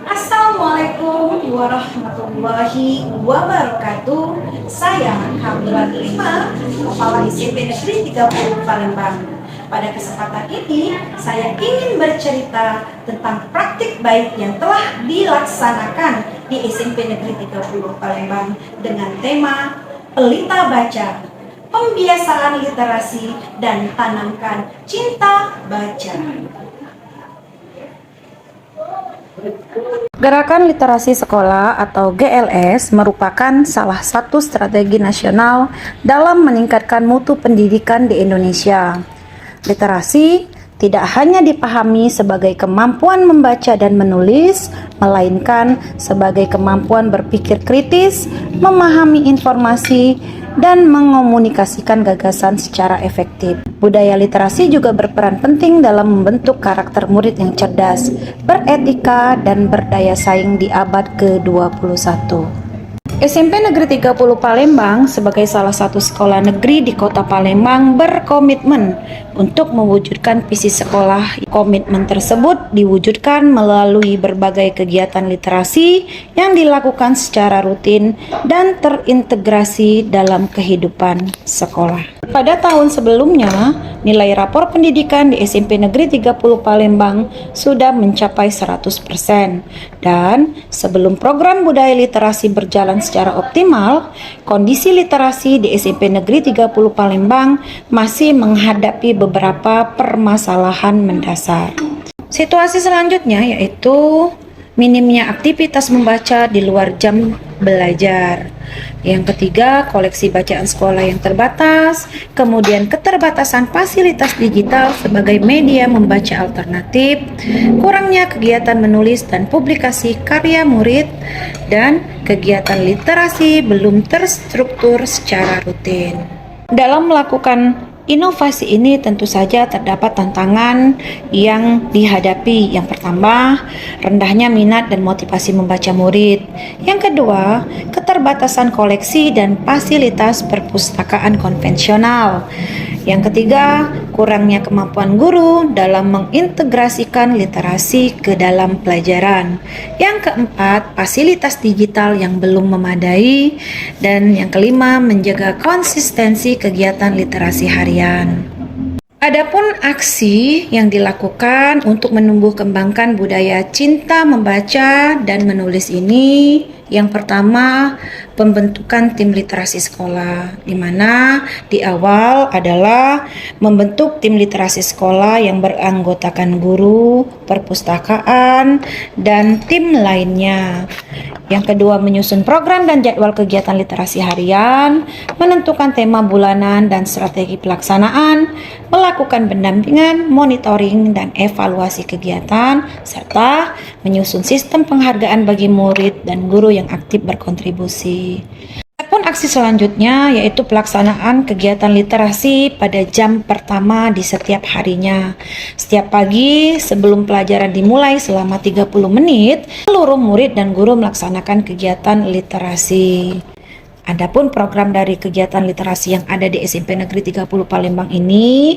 Assalamualaikum warahmatullahi wabarakatuh. Saya Kamila Lima, Kepala SMP Negeri 30 Palembang. Pada kesempatan ini, saya ingin bercerita tentang praktik baik yang telah dilaksanakan di SMP Negeri 30 Palembang dengan tema Pelita Baca, Pembiasaan Literasi dan Tanamkan Cinta Baca. Gerakan Literasi Sekolah atau GLS merupakan salah satu strategi nasional dalam meningkatkan mutu pendidikan di Indonesia. Literasi tidak hanya dipahami sebagai kemampuan membaca dan menulis, melainkan sebagai kemampuan berpikir kritis, memahami informasi, dan mengomunikasikan gagasan secara efektif. Budaya literasi juga berperan penting dalam membentuk karakter murid yang cerdas, beretika, dan berdaya saing di abad ke-21. SMP Negeri 30 Palembang sebagai salah satu sekolah negeri di Kota Palembang berkomitmen untuk mewujudkan visi sekolah. Komitmen tersebut diwujudkan melalui berbagai kegiatan literasi yang dilakukan secara rutin dan terintegrasi dalam kehidupan sekolah. Pada tahun sebelumnya, nilai rapor pendidikan di SMP Negeri 30 Palembang sudah mencapai 100%. Dan sebelum program budaya literasi berjalan secara optimal, kondisi literasi di SMP Negeri 30 Palembang masih menghadapi beberapa permasalahan mendasar. Situasi selanjutnya yaitu minimnya aktivitas membaca di luar jam belajar. Yang ketiga, koleksi bacaan sekolah yang terbatas, kemudian keterbatasan fasilitas digital sebagai media membaca alternatif, kurangnya kegiatan menulis dan publikasi karya murid, dan kegiatan literasi belum terstruktur secara rutin. Dalam melakukan inovasi ini tentu saja terdapat tantangan yang dihadapi. Yang pertama, rendahnya minat dan motivasi membaca murid. Yang kedua, keterbatasan koleksi dan fasilitas perpustakaan konvensional. Yang ketiga, kurangnya kemampuan guru dalam mengintegrasikan literasi ke dalam pelajaran. Yang keempat, fasilitas digital yang belum memadai. Dan yang kelima, menjaga konsistensi kegiatan literasi harian. Adapun aksi yang dilakukan untuk menumbuh kembangkan budaya cinta membaca dan menulis ini, yang pertama, pembentukan tim literasi sekolah, di mana di awal adalah membentuk tim literasi sekolah yang beranggotakan guru, perpustakaan, dan tim lainnya. Yang kedua, menyusun program dan jadwal kegiatan literasi harian, menentukan tema bulanan dan strategi pelaksanaan, melakukan pendampingan, monitoring, dan evaluasi kegiatan, serta menyusun sistem penghargaan bagi murid dan guru yang aktif berkontribusi. Adapun aksi selanjutnya yaitu pelaksanaan kegiatan literasi pada jam pertama di setiap harinya. Setiap pagi sebelum pelajaran dimulai selama 30 menit, seluruh murid dan guru melaksanakan kegiatan literasi. Adapun program dari kegiatan literasi yang ada di SMP Negeri 30 Palembang ini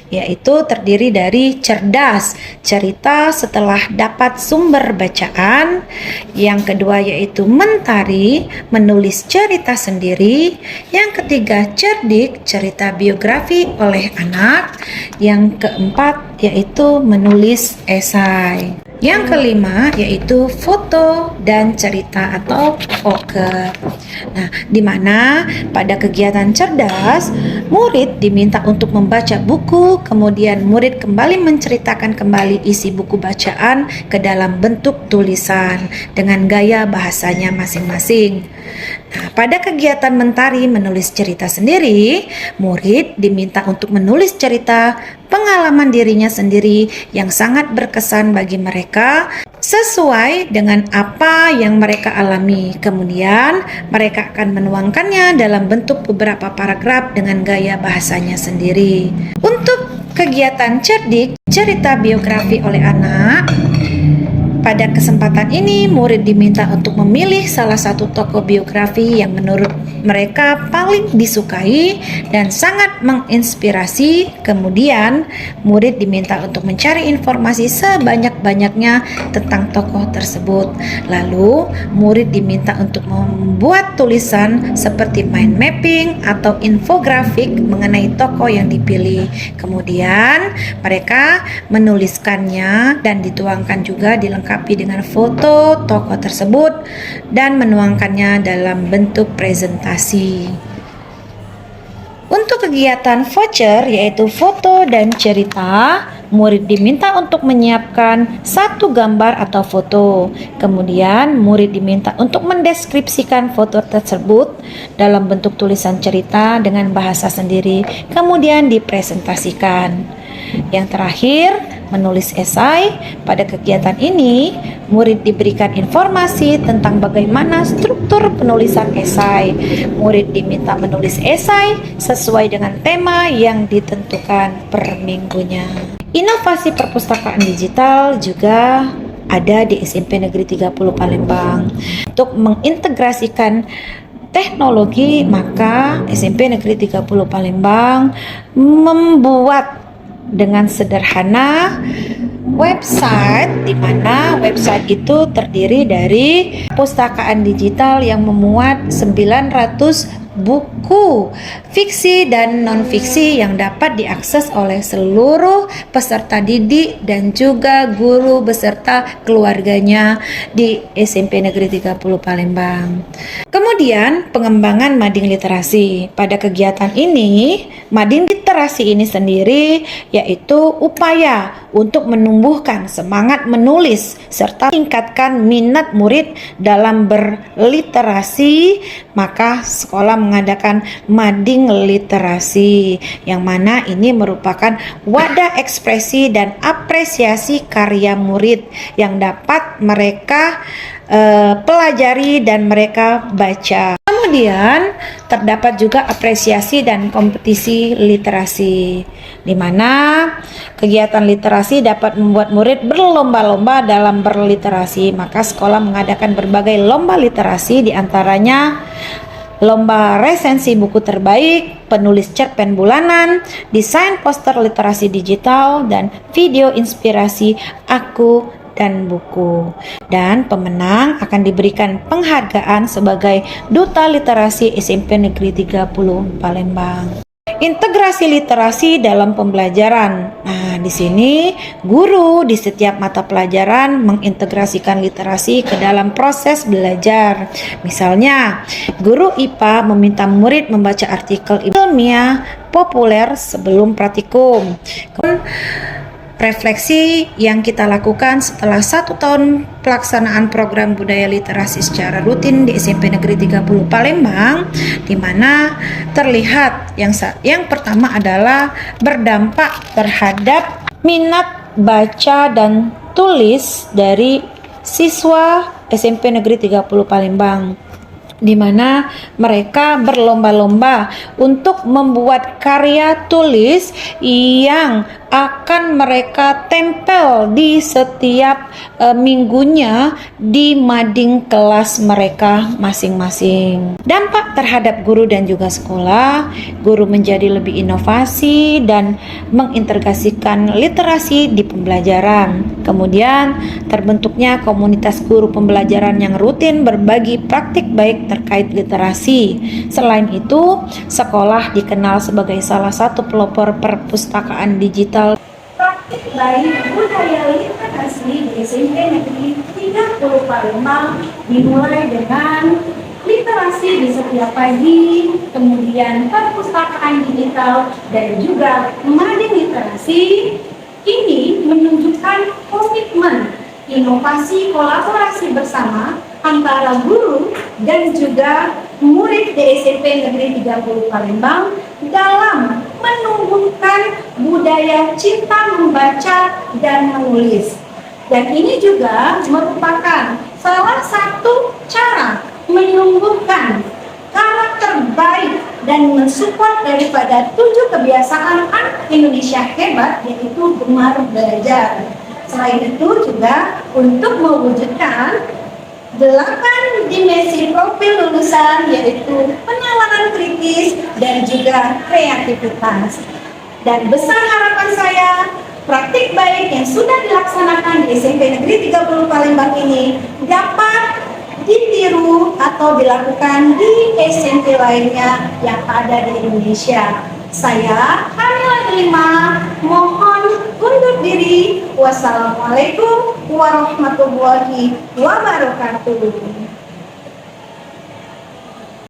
yaitu terdiri dari cerdas, cerita setelah dapat sumber bacaan. Yang kedua yaitu mentari, menulis cerita sendiri. Yang ketiga cerdik, cerita biografi oleh anak. Yang keempat yaitu menulis esai. Yang kelima yaitu foto dan cerita atau poker. Nah, di mana pada kegiatan cerdas, murid diminta untuk membaca buku, kemudian murid kembali menceritakan kembali isi buku bacaan ke dalam bentuk tulisan dengan gaya bahasanya masing-masing. Nah, pada kegiatan mentari menulis cerita sendiri, murid diminta untuk menulis cerita pengalaman dirinya sendiri yang sangat berkesan bagi mereka sesuai dengan apa yang mereka alami. Kemudian mereka akan menuangkannya dalam bentuk beberapa paragraf dengan gaya bahasanya sendiri. Untuk kegiatan cerdik, cerita biografi oleh anak, pada kesempatan ini murid diminta untuk memilih salah satu tokoh biografi yang menurut mereka paling disukai dan sangat menginspirasi. Kemudian murid diminta untuk mencari informasi sebanyak-banyaknya tentang tokoh tersebut. Lalu murid diminta untuk membuat tulisan seperti mind mapping atau infografik mengenai tokoh yang dipilih. Kemudian mereka menuliskannya dan dituangkan juga dilengkapi dengan foto tokoh tersebut dan menuangkannya dalam bentuk presentasi. Untuk kegiatan voucher yaitu foto dan cerita, murid diminta untuk menyiapkan satu gambar atau foto. Kemudian murid diminta untuk mendeskripsikan foto tersebut dalam bentuk tulisan cerita dengan bahasa sendiri, kemudian dipresentasikan. Yang terakhir, menulis esai. Pada kegiatan ini, murid diberikan informasi tentang bagaimana struktur penulisan esai. Murid diminta menulis esai sesuai dengan tema yang ditentukan per minggunya. Inovasi perpustakaan digital juga ada di SMP Negeri 30 Palembang. Untuk mengintegrasikan teknologi, maka SMP Negeri 30 Palembang membuat dengan sederhana website, di mana website itu terdiri dari perpustakaan digital yang memuat 900 buku fiksi dan non-fiksi yang dapat diakses oleh seluruh peserta didik dan juga guru beserta keluarganya di SMP Negeri 30 Palembang. Kemudian pengembangan mading literasi. Pada kegiatan ini, mading literasi ini sendiri yaitu upaya untuk menumbuhkan semangat menulis serta tingkatkan minat murid dalam berliterasi. Maka sekolah mengadakan mading literasi, yang mana ini merupakan wadah ekspresi dan apresiasi karya murid yang dapat mereka pelajari dan mereka baca. Kemudian terdapat juga apresiasi dan kompetisi literasi, di mana kegiatan literasi dapat membuat murid berlomba-lomba dalam berliterasi. Maka sekolah mengadakan berbagai lomba literasi, diantaranya lomba resensi buku terbaik, penulis cerpen bulanan, desain poster literasi digital, dan video inspirasi aku dan buku. Dan pemenang akan diberikan penghargaan sebagai Duta Literasi SMP Negeri 30 Palembang. Integrasi literasi dalam pembelajaran. Nah, di sini guru di setiap mata pelajaran mengintegrasikan literasi ke dalam proses belajar. Misalnya, guru IPA meminta murid membaca artikel ilmiah populer sebelum praktikum. Refleksi yang kita lakukan setelah 1 tahun pelaksanaan program budaya literasi secara rutin di SMP Negeri 30 Palembang, di mana terlihat yang pertama adalah berdampak terhadap minat baca dan tulis dari siswa SMP Negeri 30 Palembang, di mana mereka berlomba-lomba untuk membuat karya tulis yang akan mereka tempel di setiap minggunya di mading kelas mereka masing-masing. Dampak terhadap guru dan juga sekolah, guru menjadi lebih inovasi dan mengintegrasikan literasi di pembelajaran. Kemudian terbentuknya komunitas guru pembelajaran yang rutin berbagi praktik baik terkait literasi. Selain itu, sekolah dikenal sebagai salah satu pelopor perpustakaan digital. Praktik baik budaya literasi di SMP Negeri 30 Palembang dimulai dengan literasi di setiap pagi, kemudian perpustakaan digital, dan juga mading literasi. Ini menunjukkan komitmen inovasi kolaborasi bersama antara guru dan juga murid di SMP Negeri 30 Palembang dalam menumbuhkan budaya cinta membaca dan menulis. Dan ini juga merupakan salah satu cara menumbuhkan karakter baik dan mensupport daripada 7 kebiasaan anak Indonesia hebat, yaitu gemar belajar. Selain itu juga untuk mewujudkan 8 dimensi profil lulusan, yaitu penawaran kritis dan juga kreativitas. Dan besar harapan saya, praktik baik yang sudah dilaksanakan di SMP Negeri 30 Palembang ini dapat ditiru atau dilakukan di SMP lainnya yang ada di Indonesia. Saya, Kamila Delima, mohon undur diri. Wassalamualaikum warahmatullahi wabarakatuh.